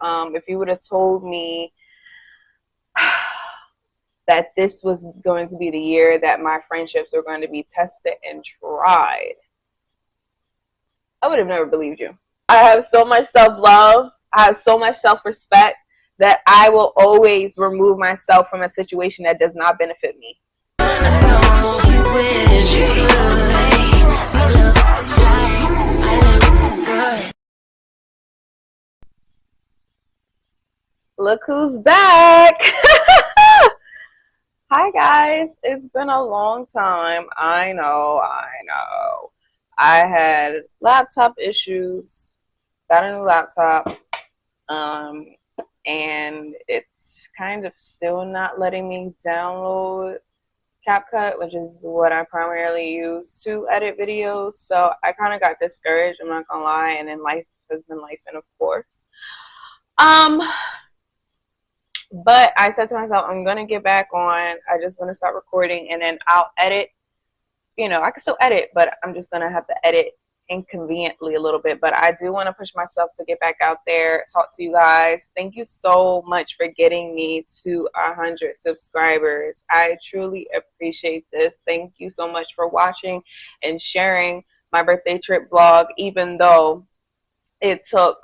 if you would have told me that this was going to be the year that my friendships were going to be tested and tried, I would have never believed you. I have so much self-love. I have so much self-respect that I will always remove myself from a situation that does not benefit me. Look who's back. Hi guys, it's been a long time. I know. I had laptop issues, got a new laptop, and it's kind of still not letting me download CapCut, which is what I primarily use to edit videos. So I kind of got discouraged, I'm not gonna lie, and then life has been life, and of course. But I said to myself, I'm gonna get back on. I just gonna start recording, and then I'll edit. You know, I can still edit, but I'm just gonna have to edit inconveniently a little bit. But I do want to push myself to get back out there, talk to you guys. Thank you so much for getting me to 100 subscribers. I truly appreciate this. Thank you so much for watching and sharing my birthday trip vlog, even though it took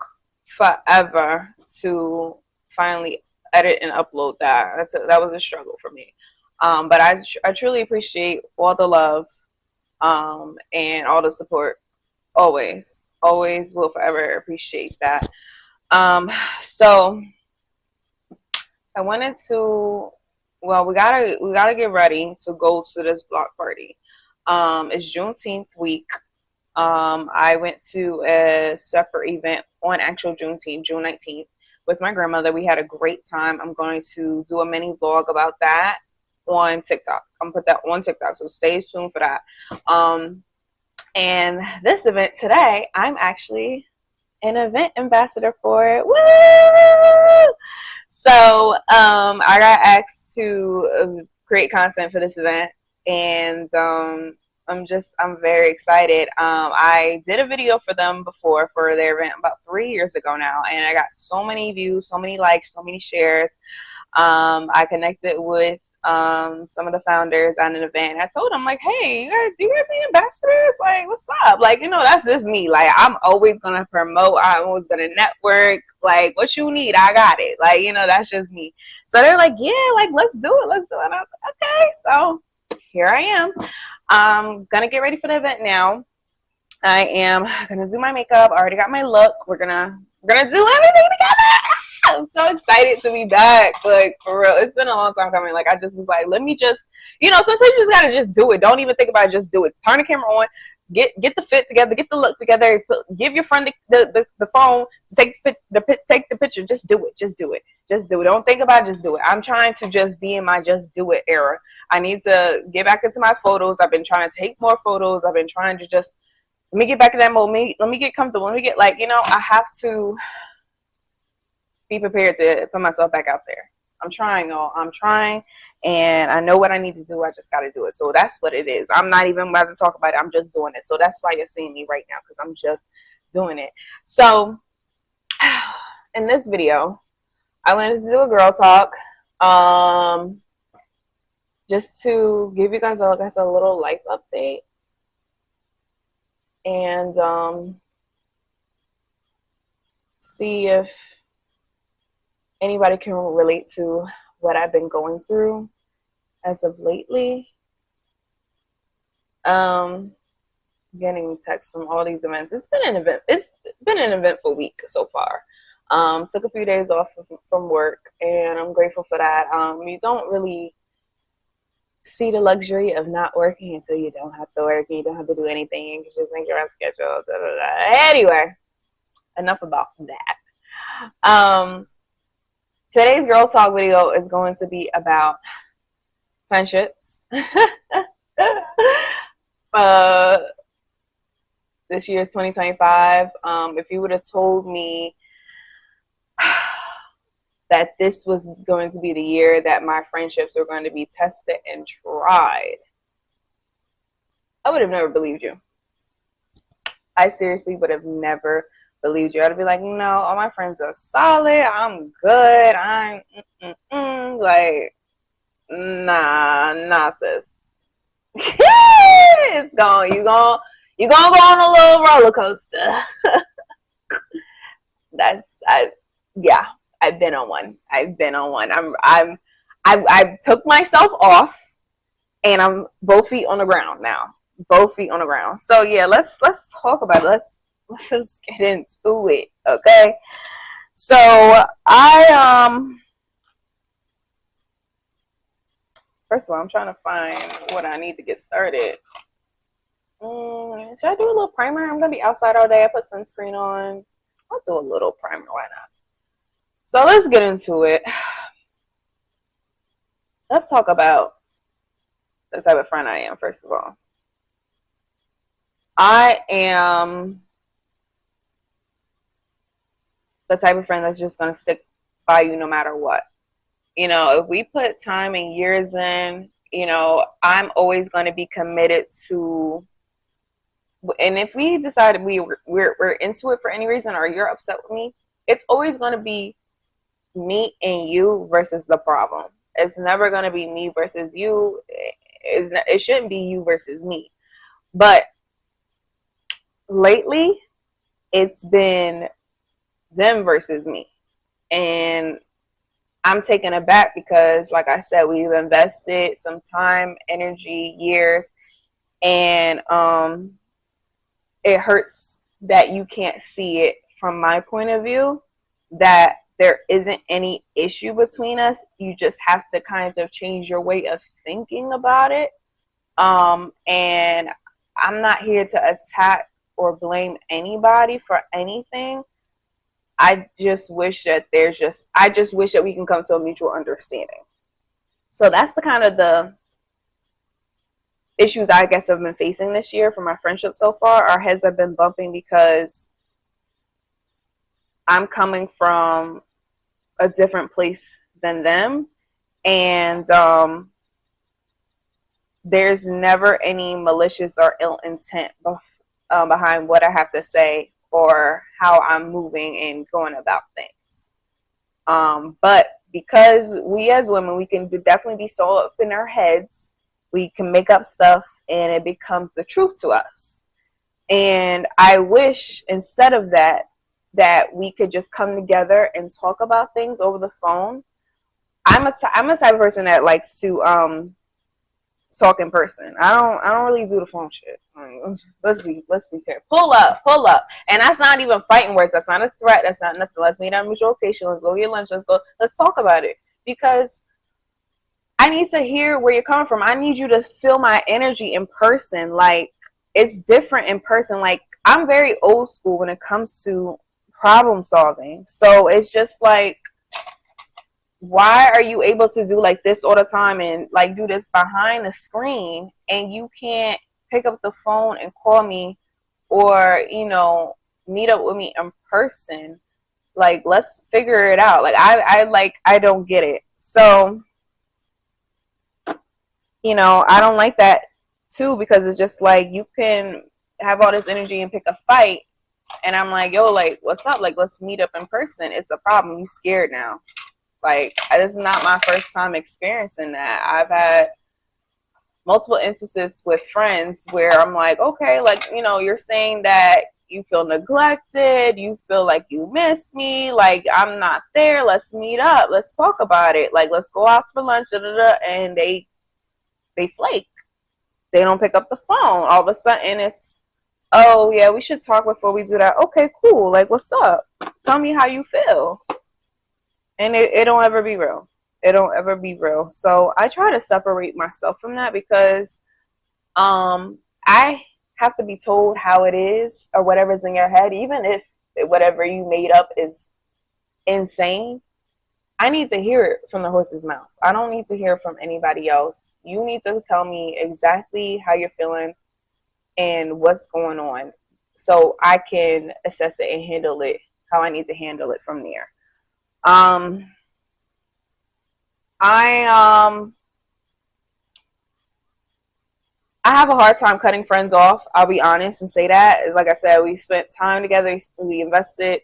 forever to finally edit and upload that. That was a struggle for me. But I truly appreciate all the love and all the support. Always will forever appreciate that. So I wanted to, well, we gotta get ready to go to this block party. It's Juneteenth week. I went to a separate event on actual Juneteenth, June 19th, with my grandmother. We had a great time. I'm going to do a mini vlog about that on TikTok. I'm gonna put that on TikTok, so stay tuned for that. And this event today, I'm actually an event ambassador for it. Woo! So I got asked to create content for this event, and I'm very excited. I did a video for them before for their event about 3 years ago now, and I got so many views, so many likes, so many shares. I connected with some of the founders on an event. I told them, like, hey, do you guys need ambassadors? Like, what's up? Like, you know, that's just me. Like, I'm always gonna promote, I'm always gonna network. Like, what you need, I got it. Like, you know, that's just me. So they're like, yeah, like, let's do it. And I was like, okay. So here I am. I'm gonna get ready for the event now. I am gonna do my makeup. I already got my look. We're gonna do everything together. I'm so excited to be back. Like, for real, it's been a long time coming. Like, I just was like, let me just, you know, sometimes you just gotta just do it. Don't even think about it, just do it. Turn the camera on, get the fit together, get the look together, give your friend the phone to take the picture. Just do it. Don't think about it, just do it. I'm trying to just be in my just do it era. I need to get back into my photos. I've been trying to take more photos. I've been trying to just, let me get back in that mode. Let me get comfortable. Let me get, like, you know, I have to be prepared to put myself back out there. I'm trying, y'all. I'm trying, and I know what I need to do. I just got to do it. So that's what it is. I'm not even about to talk about it. I'm just doing it. So that's why you're seeing me right now, because I'm just doing it. So in this video, I wanted to do a girl talk, just to give you guys a little life update, and see if anybody can relate to what I've been going through as of lately. Getting texts from all these events. It's been an eventful week so far. Took a few days off from work, and I'm grateful for that. You don't really see the luxury of not working until you don't have to work and you don't have to do anything. You can just make your own schedule. Anyway, enough about that. Today's girl talk video is going to be about friendships. This year is 2025. If you would have told me that this was going to be the year that my friendships were going to be tested and tried, I would have never believed you. I seriously would have never believed you. I'd be like, no, all my friends are solid. I'm good. Like, nah, sis. It's going. You gonna go on a little roller coaster. Yeah. I've been on one. I took myself off, and I'm both feet on the ground now. Both feet on the ground. So yeah, let's talk about it. Let's get into it. Okay. So first of all, I'm trying to find what I need to get started. Should I do a little primer? I'm gonna be outside all day. I put sunscreen on. I'll do a little primer. Why not? So let's get into it. Let's talk about the type of friend I am, first of all. I am the type of friend that's just going to stick by you no matter what. You know, if we put time and years in, you know, I'm always going to be committed to. And if we decide we're into it for any reason, or you're upset with me, it's always going to be me and you versus the problem. It's never going to be me versus you. It shouldn't be you versus me. But lately, it's been them versus me. And I'm taken aback because, like I said, we've invested some time, energy, years, and it hurts that you can't see it from my point of view, that there isn't any issue between us. You just have to kind of change your way of thinking about it. And I'm not here to attack or blame anybody for anything. I just wish that we can come to a mutual understanding. So that's the kind of the issues I guess I've been facing this year for my friendship so far. Our heads have been bumping because I'm coming from a different place than them, and there's never any malicious or ill intent behind what I have to say or how I'm moving and going about things. But because we as women, we can definitely be so up in our heads, we can make up stuff and it becomes the truth to us. And I wish instead of that we could just come together and talk about things over the phone. I'm a type of person that likes to talk in person. I don't really do the phone shit. Let's be fair. Pull up, and that's not even fighting words. That's not a threat. That's not nothing. Let's meet at a mutual location. Let's go get lunch. Let's talk about it, because I need to hear where you're coming from. I need you to feel my energy in person. Like, it's different in person. Like, I'm very old school when it comes to problem solving. So it's just like, why are you able to do like this all the time and like do this behind the screen, and you can't pick up the phone and call me, or, you know, meet up with me in person? Like, let's figure it out. Like, I don't get it. So, you know, I don't like that too, because it's just like, you can have all this energy and pick a fight, and I'm like, yo, like, what's up? Like, let's meet up in person. It's a problem. You scared now. Like, this is not my first time experiencing that. I've had multiple instances with friends where I'm like, okay, like, you know, you're saying that you feel neglected, you feel like you miss me, like, I'm not there, let's meet up, let's talk about it, like, let's go out for lunch, and they flake. They don't pick up the phone. All of a sudden it's, oh yeah, we should talk before we do that. Okay, cool. Like, what's up? Tell me how you feel. And it don't ever be real. It don't ever be real. So I try to separate myself from that, because I have to be told how it is, or whatever's in your head, even if whatever you made up is insane. I need to hear it from the horse's mouth. I don't need to hear it from anybody else. You need to tell me exactly how you're feeling and what's going on, so I can assess it and handle it how I need to handle it from there. I have a hard time cutting friends off. I'll be honest and say that. Like I said, we spent time together. We invested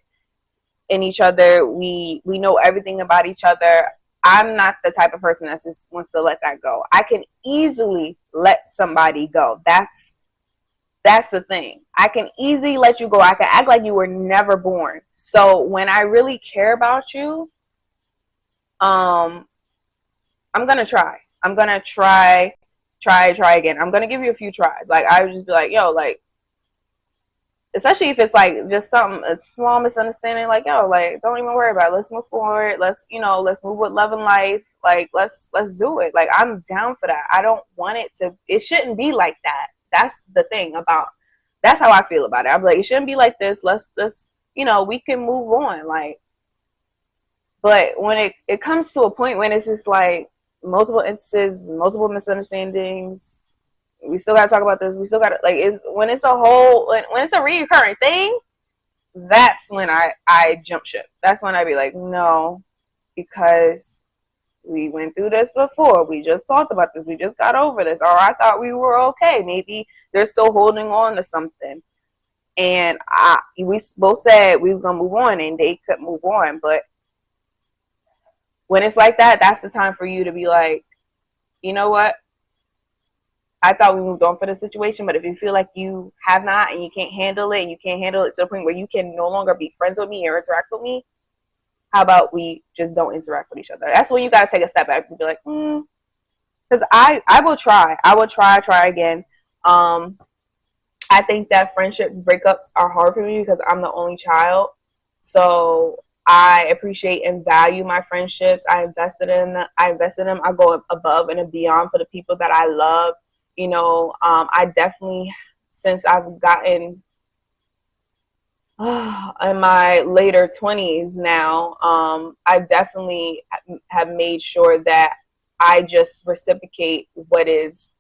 in each other. We know everything about each other. I'm not the type of person that just wants to let that go. I can easily let somebody go. That's the thing. I can easily let you go. I can act like you were never born. So when I really care about you, I'm gonna try. I'm gonna try again. I'm gonna give you a few tries. Like I would just be like, yo, like, especially if it's like just something, a small misunderstanding, like, yo, like, don't even worry about it. Let's move forward. Let's move with love and life. Like, let's do it. Like, I'm down for that. I don't want it shouldn't be like that. That's the thing that's how I feel about it. I'm like, it shouldn't be like this. Let's we can move on. Like, but when it comes to a point when it's just like multiple instances, multiple misunderstandings, we still gotta talk about this. We still gotta, like, when it's a reoccurring thing, that's when I jump ship. That's when I be like, no, because we went through this before. We just talked about this. We just got over this. Or I thought we were okay. Maybe they're still holding on to something. And we both said we was gonna move on, and they couldn't move on. But when it's like that, that's the time for you to be like, you know what? I thought we moved on for the situation, but if you feel like you have not and you can't handle it, and you can't handle it to the point where you can no longer be friends with me or interact with me, how about we just don't interact with each other? That's when you got to take a step back and be like, because I will try. I will try again. I think that friendship breakups are hard for me because I'm the only child. So I appreciate and value my friendships. I invested in them. I go above and beyond for the people that I love. I definitely, since I've gotten in my later 20s now, I definitely have made sure that I just reciprocate what is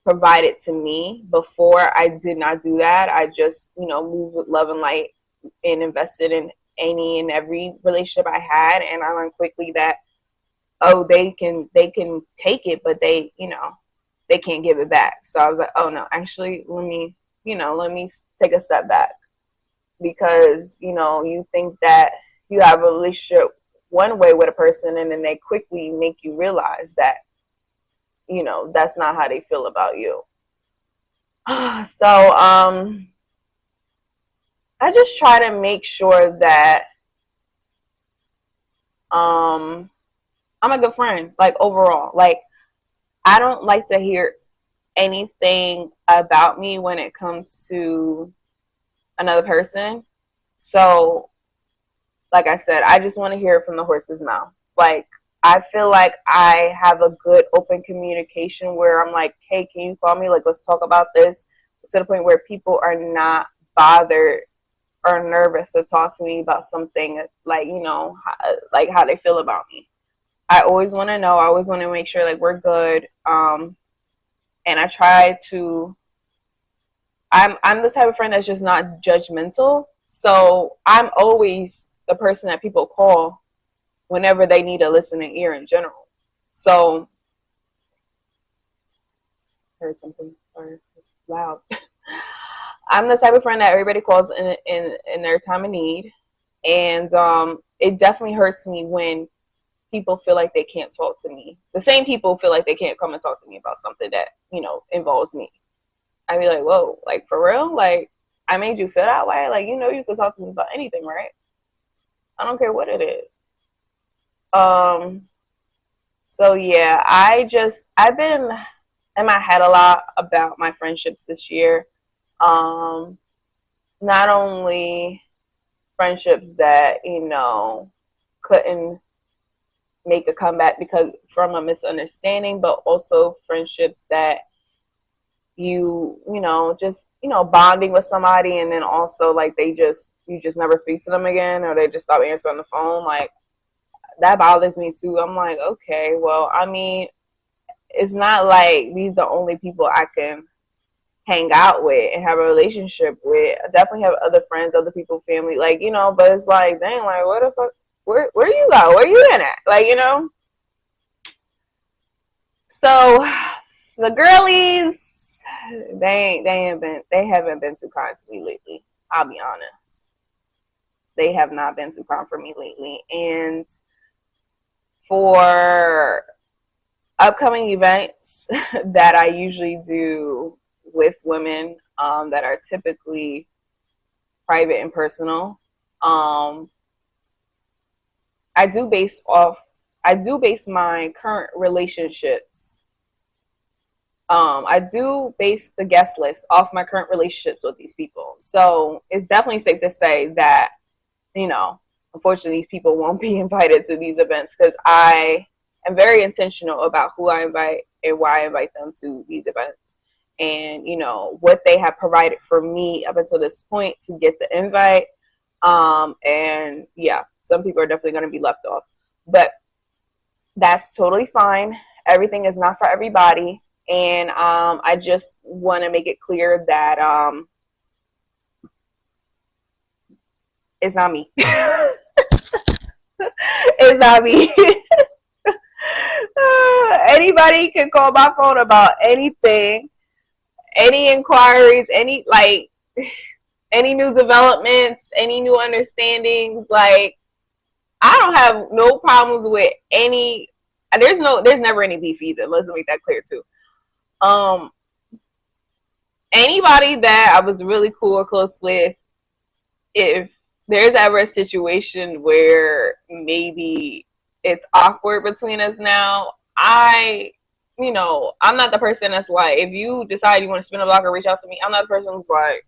provided to me. Before, I did not do that. I just, moved with love and light and invested in any and every relationship I had. And I learned quickly that, they can take it, but they can't give it back. So I was like, oh no, actually, let me take a step back. Because, you think that you have a relationship one way with a person, and then they quickly make you realize that, that's not how they feel about you. So, I just try to make sure that, I'm a good friend, like, overall. Like, I don't like to hear anything about me when it comes to another person. So, like I said, I just want to hear it from the horse's mouth. Like, I feel like I have a good open communication where I'm like, hey, can you call me? Like, let's talk about this, to the point where people are not bothered or nervous to talk to me about something, like, like how they feel about me. I always want to know. I always want to make sure, like, we're good. And I try to, I'm the type of friend that's just not judgmental. So I'm always the person that people call whenever they need a listening ear in general. So, I heard something. Sorry, it's loud. I'm the type of friend that everybody calls in their time of need. And it definitely hurts me when people feel like they can't talk to me. The same people feel like they can't come and talk to me about something that, involves me. I'd be like, whoa, like, for real? Like, I made you feel that way? Like, you can talk to me about anything, right? I don't care what it is. So yeah, I've been in my head a lot about my friendships this year. Not only friendships that, couldn't make a comeback because from a misunderstanding, but also friendships that just bonding with somebody, and then also, like, you just never speak to them again, or they just stop answering the phone. Like, that bothers me too. I'm like, okay, well, I mean, it's not like these are the only people I can hang out with and have a relationship with. I definitely have other friends, other people, family, like, but it's like, dang, like, what the fuck, where you go? Where you in at? Like, So the girlies, they haven't been too kind to me lately. I'll be honest. They have not been too kind for me lately. And for upcoming events that I usually do with women that are typically private and personal, I do base my current relationships. I do base the guest list off my current relationships with these people. So it's definitely safe to say that, unfortunately, these people won't be invited to these events because I am very intentional about who I invite and why I invite them to these events. And, what they have provided for me up until this point to get the invite. And yeah, some people are definitely going to be left off. But that's totally fine. Everything is not for everybody. And I just want to make it clear that it's not me. It's not me. Anybody can call my phone about anything, any inquiries, any new developments, any new understandings. Like, I don't have no problems with any. There's never any beef either. Let's make that clear too. Anybody that I was really cool or close with, if there's ever a situation where maybe it's awkward between us now, I'm not the person that's like, if you decide you want to spin a block or reach out to me, I'm not the person who's like,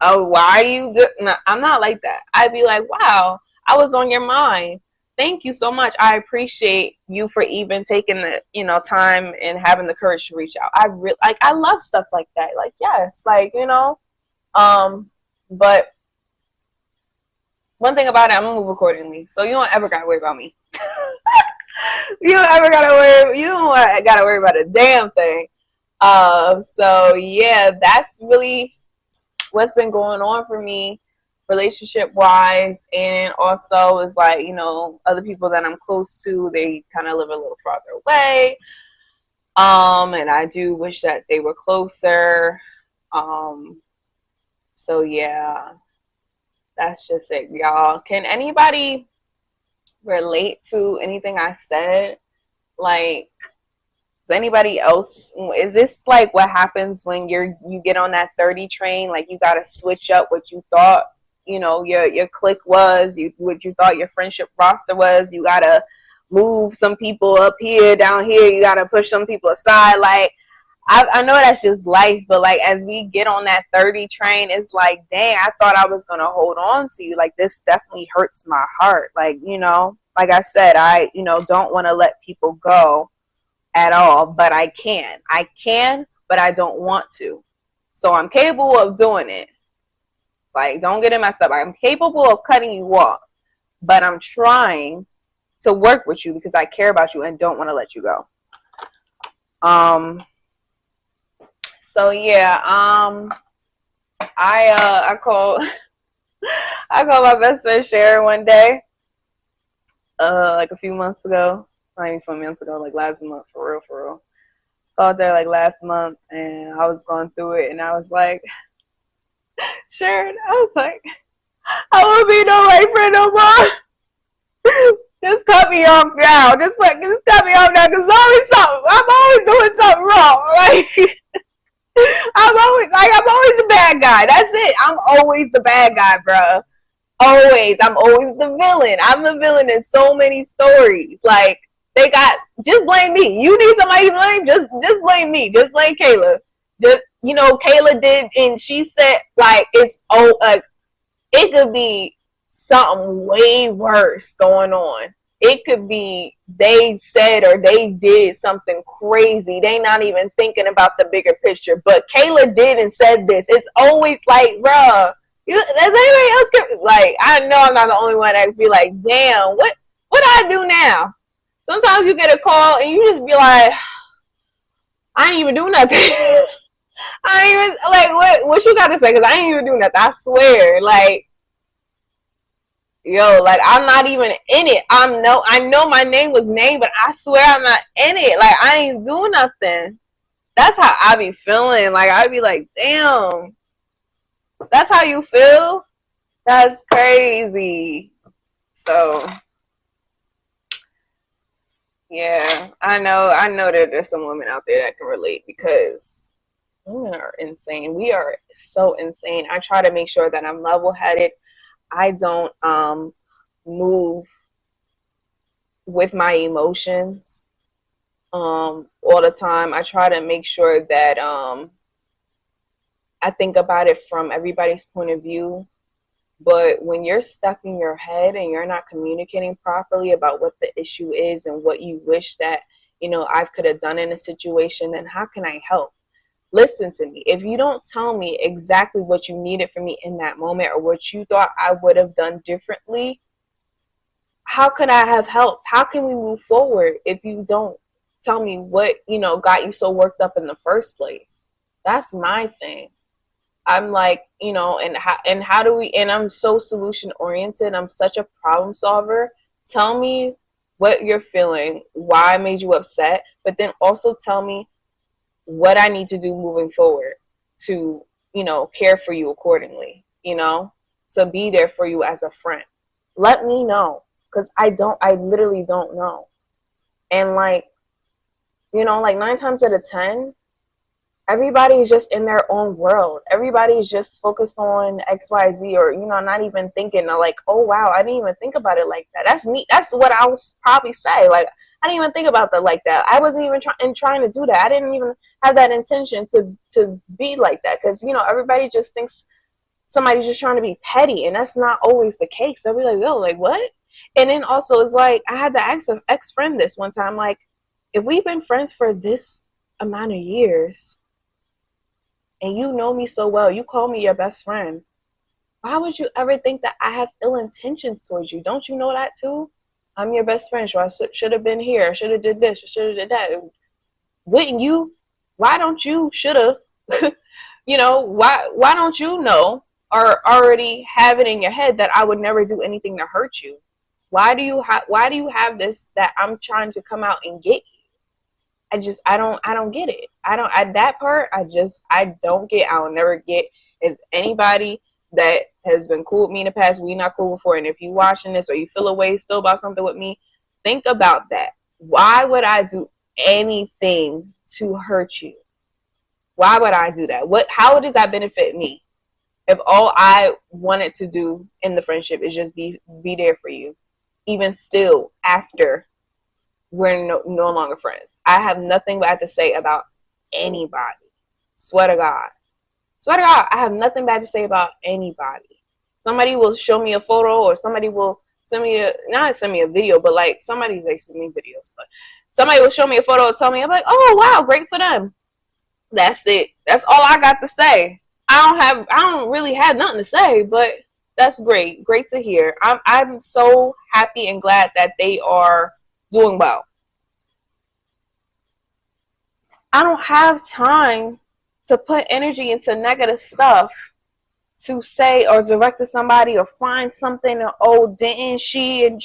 oh, why are you no, I'm not like that. I'd be like, wow, I was on your mind. Thank you so much. I appreciate you for even taking the, time and having the courage to reach out. I love stuff like that. Like, yes, but one thing about it, I'm gonna move accordingly. So you don't ever gotta worry about me. You don't gotta worry about a damn thing. So yeah, that's really what's been going on for me relationship wise, and also is like, other people that I'm close to, they kind of live a little farther away, and I do wish that they were closer. So yeah, that's just it, y'all. Can anybody relate to anything I said? Like, does anybody else, is this like what happens when you get on that 30 train? Like, you gotta switch up what you thought your clique was, what you thought your friendship roster was. You gotta move some people up here, down here. You gotta push some people aside. Like, I know that's just life, but like, as we get on that 30 train, it's like, dang, I thought I was gonna hold on to you. Like, this definitely hurts my heart. Like, like I said, I don't want to let people go at all, but I can, but I don't want to. So I'm capable of doing it. Like, don't get it messed up. I'm capable of cutting you off, but I'm trying to work with you because I care about you and don't want to let you go. So yeah, I called my best friend Sharon one day, like a few months ago, not even a few months ago, like last month, for real. Called her like last month, and I was going through it, and I was like, Sharon, I was like, I won't be no right friend no more. Just cut me off now. Just cut me off now, because I'm always doing something wrong. Like, I'm always the bad guy. That's it. I'm always the bad guy, bro. Always. I'm always the villain. I'm the villain in so many stories. Like, just blame me. You need somebody to blame? Just blame me. Just blame Kayla. Kayla did, and she said, like, it could be something way worse going on. It could be they said or they did something crazy. They not even thinking about the bigger picture. But Kayla did and said this. It's always like, bruh, does anybody else like, I know I'm not the only one that be like, damn, what do I do now? Sometimes you get a call and you just be like, I ain't even do nothing. I ain't even, like, what you got to say? Because I ain't even do nothing. I swear, like, yo, like, I'm not even in it. I know my name was named, but I swear I'm not in it. Like, I ain't do nothing. That's how I be feeling. Like, I be like, damn, that's how you feel? That's crazy. So, yeah, I know that there's some women out there that can relate because women are insane. We are so insane. I try to make sure that I'm level headed. I don't move with my emotions all the time. I try to make sure that I think about it from everybody's point of view. But when you're stuck in your head and you're not communicating properly about what the issue is and what you wish that, I could have done in a situation, then how can I help? Listen to me. If you don't tell me exactly what you needed from me in that moment or what you thought I would have done differently, how could I have helped? How can we move forward if you don't tell me what, got you so worked up in the first place? That's my thing. I'm like, and how do we, and I'm so solution oriented. I'm such a problem solver. Tell me what you're feeling, why I made you upset, but then also tell me what I need to do moving forward to, care for you accordingly, to be there for you as a friend. Let me know, because I literally don't know. And like, like 9 times out of 10, everybody's just in their own world. Everybody's just focused on XYZ, or, not even thinking like, oh wow, I didn't even think about it like that. That's me. That's what I was probably say. Like, I didn't even think about that like that. I wasn't even trying to do that. I didn't even have that intention to be like that. Because, everybody just thinks somebody's just trying to be petty, and that's not always the case. They'll be like, yo, like what? And then also it's like, I had to ask an ex-friend this one time, like, if we've been friends for this amount of years and you know me so well, you call me your best friend, why would you ever think that I have ill intentions towards you? Don't you know that too? I'm your best friend, so I should have been here. I should have did this. I should have did that. Wouldn't you? Why don't you should have? Why don't you know or already have it in your head that I would never do anything to hurt you? Why do you have this that I'm trying to come out and get you? I don't get it. I don't, at that part, I don't get, I'll never get. If anybody that has been cool with me in the past, we not cool before, and if you watching this or you feel a way still about something with me, think about that. Why would I do anything to hurt you? Why would I do that? How does that benefit me? If all I wanted to do in the friendship is just be there for you, even still after we're no longer friends. I have nothing bad to say about anybody. Swear to God. Swear to God, I have nothing bad to say about anybody. Somebody will show me a photo, or somebody will not send me a video, but like somebody's like send me videos, but somebody will show me a photo and tell me, I'm like, oh wow, great for them. That's it. That's all I got to say. I don't really have nothing to say, but that's great. Great to hear. I'm so happy and glad that they are doing well. I don't have time to put energy into negative stuff to say or direct to somebody or find something. Oh, didn't she?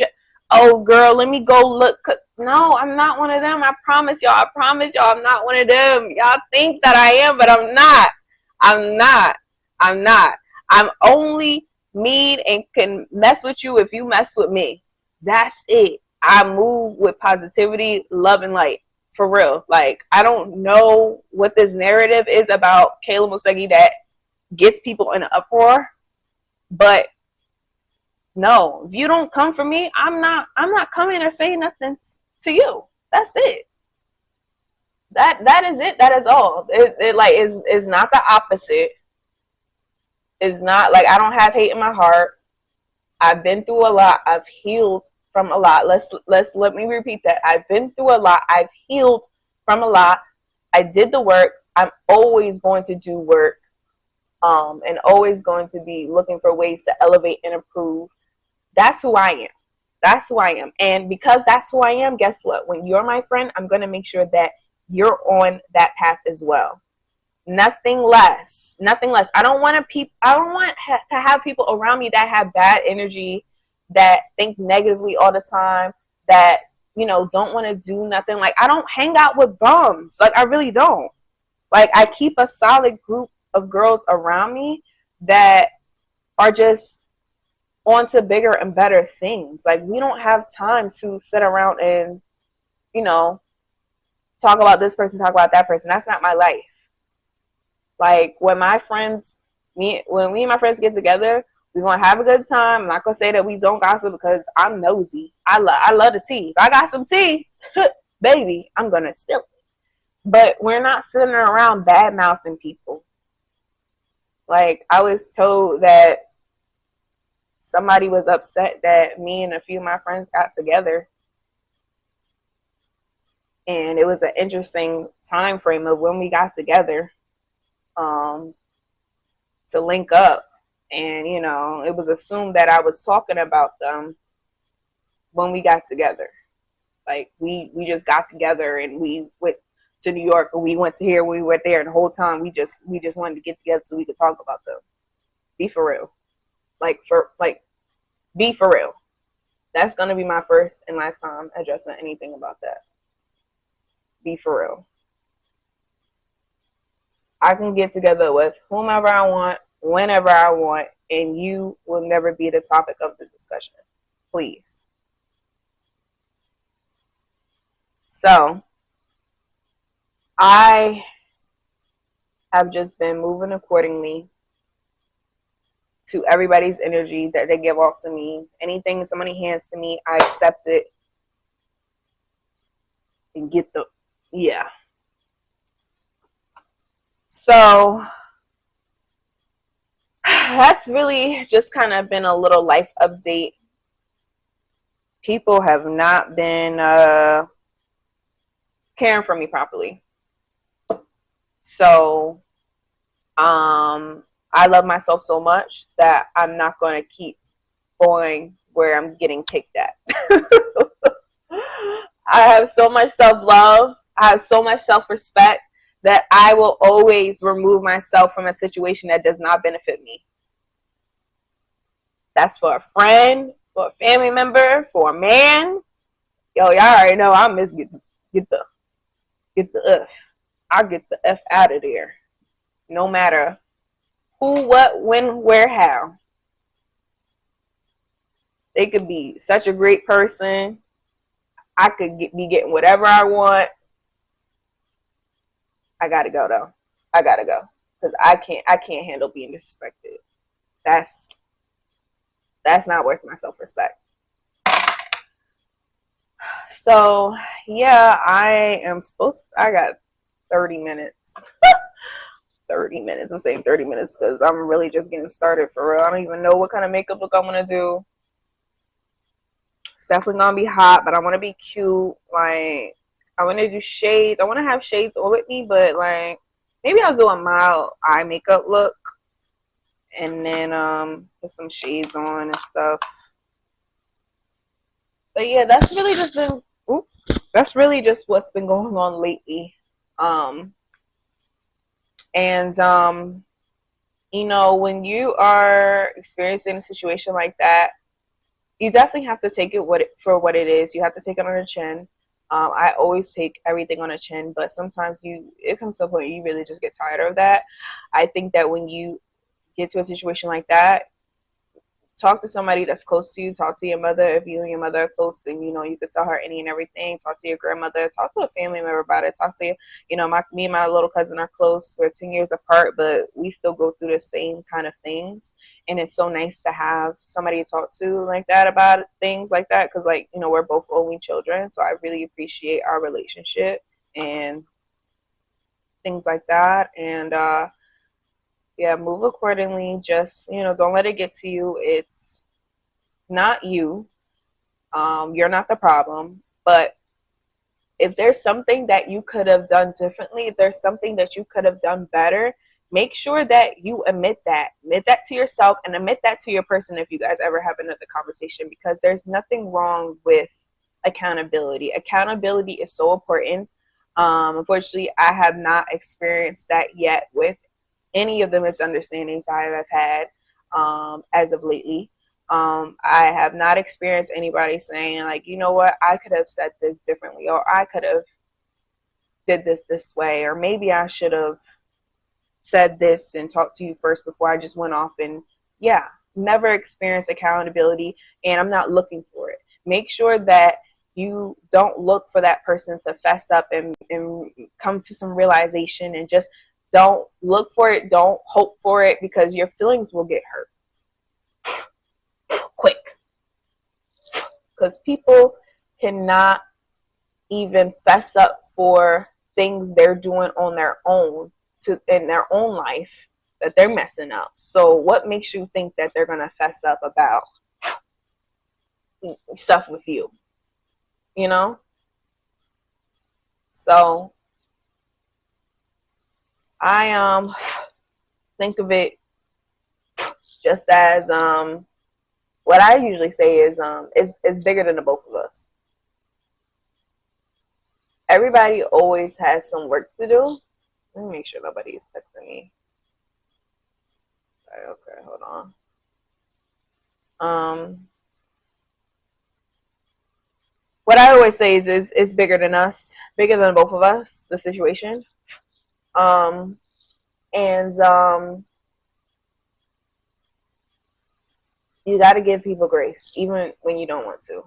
Oh, girl, let me go look. No, I'm not one of them. I promise y'all. I'm not one of them. Y'all think that I am, but I'm not. I'm not. I'm only mean and can mess with you if you mess with me. That's it. I move with positivity, love, and light. For real. Like, I don't know what this narrative is about Kayla Musegi that gets people in an uproar, but no, if you don't come for me, I'm not coming or saying nothing to you. That's it. That is it. That is all. It like is not the opposite. It's not like I don't have hate in my heart. I've been through a lot. I've healed from a lot. Let me repeat that. I've been through a lot. I've healed from a lot. I did the work. I'm always going to do work, and always going to be looking for ways to elevate and improve. That's who I am. That's who I am. And because that's who I am, guess what? When you're my friend, I'm going to make sure that you're on that path as well. Nothing less. Nothing less. I don't want to have people around me that have bad energy, that think negatively all the time, that, don't want to do nothing. Like, I don't hang out with bums. Like, I really don't. Like, I keep a solid group of girls around me that are just on to bigger and better things. Like, we don't have time to sit around and, you know, talk about this person, talk about that person. That's not my life. Like, when me and my friends get together, we're gonna have a good time. I'm not gonna say that we don't gossip because I'm nosy. I love the tea. If I got some tea, baby, I'm gonna spill it. But we're not sitting around bad mouthing people. Like, I was told that somebody was upset that me and a few of my friends got together, and it was an interesting time frame of when we got together, um, to link up. And, it was assumed that I was talking about them when we got together. Like, we just got together and we went to New York, or we went to here, we went there, and the whole time we just wanted to get together so we could talk about them. Be for real. Be for real. That's gonna be my first and last time addressing anything about that. Be for real. I can get together with whomever I want, whenever I want, and you will never be the topic of the discussion. Please. So, I have just been moving accordingly to everybody's energy that they give off to me. Anything somebody hands to me, I accept it and yeah. So, that's really just kind of been a little life update. People have not been caring for me properly. So, I love myself so much that I'm not going to keep going where I'm getting kicked at. I have so much self-love. I have so much self-respect that I will always remove myself from a situation that does not benefit me. That's for a friend, for a family member, for a man. Yo, y'all already know I miss get the F. I'll get the F out of there. No matter who, what, when, where, how. They could be such a great person. I could be getting whatever I want. I gotta go though. I gotta go because I can't handle being disrespected. That's not worth my self-respect. So yeah, I got 30 minutes. 30 minutes. I'm saying 30 minutes because I'm really just getting started for real. I don't even know what kind of makeup look I'm gonna do. It's definitely gonna be hot, but I want to be cute. Like, I want to do shades. I want to have shades all with me, but like, maybe I'll do a mild eye makeup look and then put some shades on and stuff. But yeah, that's really just what's been going on lately. When you are experiencing a situation like that, you definitely have to take it for what it is. You have to take it on the chin. I always take everything on the chin, but sometimes it comes to a point you really just get tired of that. I think that when you get to a situation like that, talk to somebody that's close to you. Talk to your mother if you and your mother are close, and you could tell her any and everything. Talk to your grandmother. Talk to a family member about it. Talk to me and my little cousin are close. We're 10 years apart, but we still go through the same kind of things. And it's so nice to have somebody to talk to like that about things like that, because we're both only children, so I really appreciate our relationship and things like that. And yeah, move accordingly. Just, don't let it get to you. It's not you. You're not the problem. But if there's something that you could have done differently, if there's something that you could have done better, make sure that you admit that. Admit that to yourself and admit that to your person if you guys ever have another conversation, because there's nothing wrong with accountability. Accountability is so important. Unfortunately, I have not experienced that yet with any of the misunderstandings I have had as of lately. I have not experienced anybody saying, like, you know what, I could have said this differently, or I could have did this way, or maybe I should have said this and talked to you first before I just went off. And yeah, never experience accountability, and I'm not looking for it. Make sure that you don't look for that person to fess up and come to some realization, and just don't look for it. Don't hope for it, because your feelings will get hurt quick. Because people cannot even fess up for things they're doing on their own in their own life that they're messing up. So what makes you think that they're going to fess up about stuff with you? You know? So I think of it just as what I usually say is it's bigger than the both of us. Everybody always has some work to do. Let me make sure nobody is texting me. Okay, hold on. What I always say is it's bigger than us, bigger than both of us, the situation. And you got to give people grace, even when you don't want to.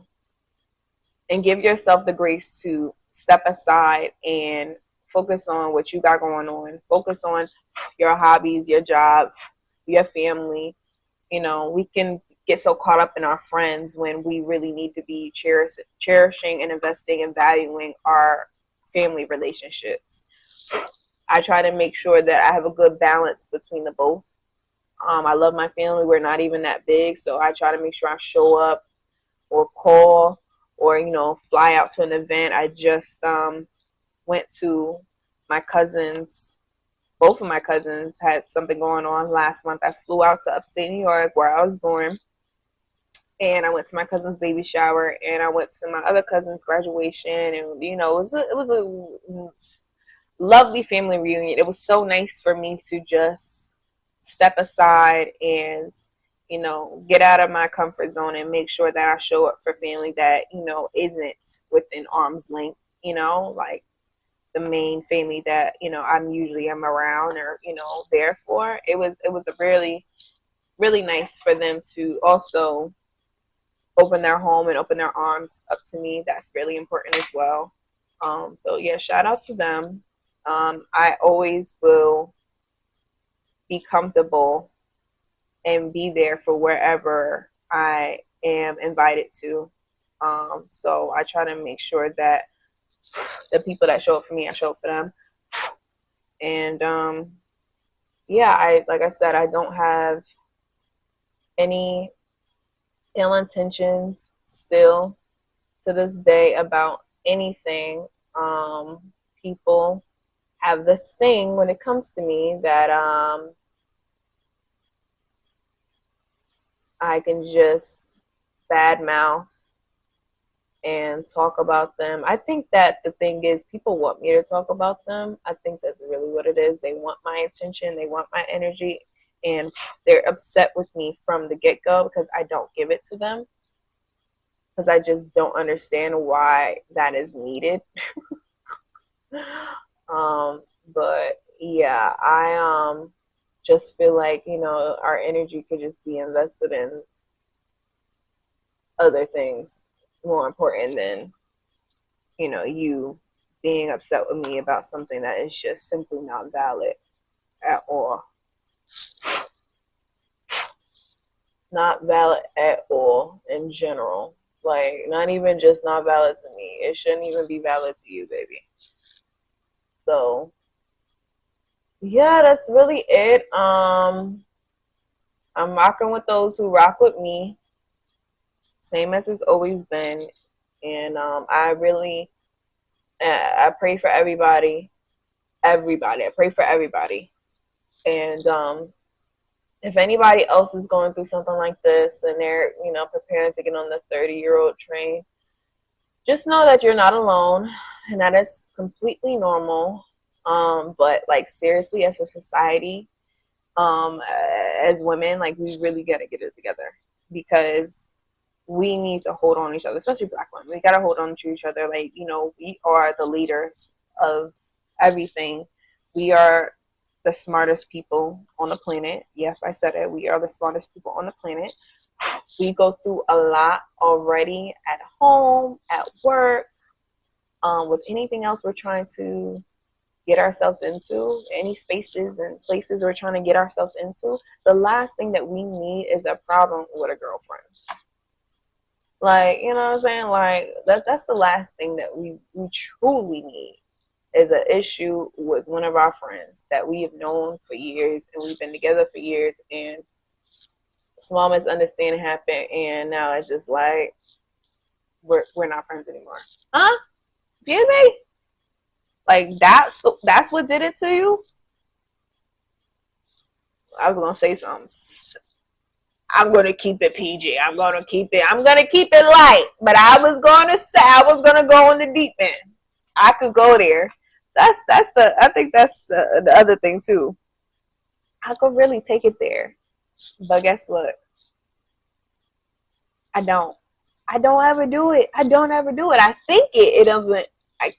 And give yourself the grace to step aside and focus on what you got going on. Focus on your hobbies, your job, your family. You know, we can get so caught up in our friends when we really need to be cherishing and investing and valuing our family relationships. I try to make sure that I have a good balance between the both. I love my family. We're not even that big, so I try to make sure I show up or call or, you know, fly out to an event. I just went to my cousins. Both of my cousins had something going on last month. I flew out to upstate New York, where I was born, and I went to my cousin's baby shower, and I went to my other cousin's graduation, and, you know, it was a lovely family reunion. It was so nice for me to just step aside and, you know, get out of my comfort zone and make sure that I show up for family that, you know, isn't within arm's length, you know, like the main family that, you know, I'm around or, you know, there for. It was a really, really nice for them to also open their home and open their arms up to me. That's really important as well. So yeah, shout out to them. I always will be comfortable and be there for wherever I am invited to. So I try to make sure that the people that show up for me, I show up for them. And yeah, like I said, I don't have any ill intentions still to this day about anything. People have this thing when it comes to me that I can just badmouth and talk about them. I think that the thing is, people want me to talk about them. I think that's really what it is. They want my attention, they want my energy, and they're upset with me from the get-go because I don't give it to them, because I just don't understand why that is needed. But yeah, I just feel like, you know, our energy could just be invested in other things more important than, you know, you being upset with me about something that is just simply not valid at all. Not valid at all in general. Like, not even just not valid to me. It shouldn't even be valid to you, baby. So yeah, that's really it. I'm rocking with those who rock with me, same as it's always been. And I pray for everybody. I pray for everybody. And if anybody else is going through something like this and they're, you know, preparing to get on the 30-year-old train, just know that you're not alone and that it's completely normal. But like, seriously, as a society, as women, like, we really got to get it together, because we need to hold on to each other, especially Black women. We got to hold on to each other. Like, you know, we are the leaders of everything. We are the smartest people on the planet. Yes, I said it. We are the smartest people on the planet. We go through a lot already at home, at work, with anything else we're trying to get ourselves into, any spaces and places we're trying to get ourselves into. The last thing that we need is a problem with a girlfriend. Like, you know what I'm saying? Like, that's the last thing that we truly need is an issue with one of our friends that we have known for years and we've been together for years, and a small misunderstanding happened, and now it's just like we're not friends anymore. Huh? Excuse me? Like that's what did it to you? I was gonna say something. I'm gonna keep it PG. I'm gonna keep it light. But I was gonna go on the deep end. I could go there. I think that's the other thing too. I could really take it there. But guess what? I don't. I don't ever do it. I don't ever do it. I think it doesn't. I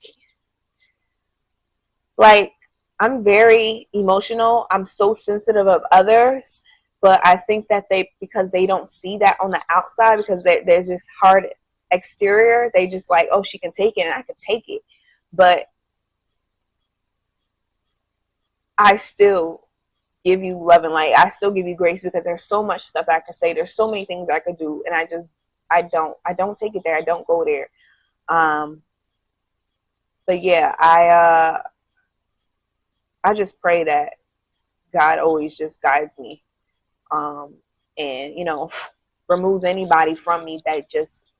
like. I'm very emotional. I'm so sensitive of others, but I think that because they don't see that on the outside, because there's this hard exterior, they just like, oh, she can take it and I can take it. But I still give you love and light. I still give you grace because there's so much stuff I can say. There's so many things I could do, and I don't take it there. I don't go there. But yeah, I just pray that God always just guides me, and removes anybody from me that just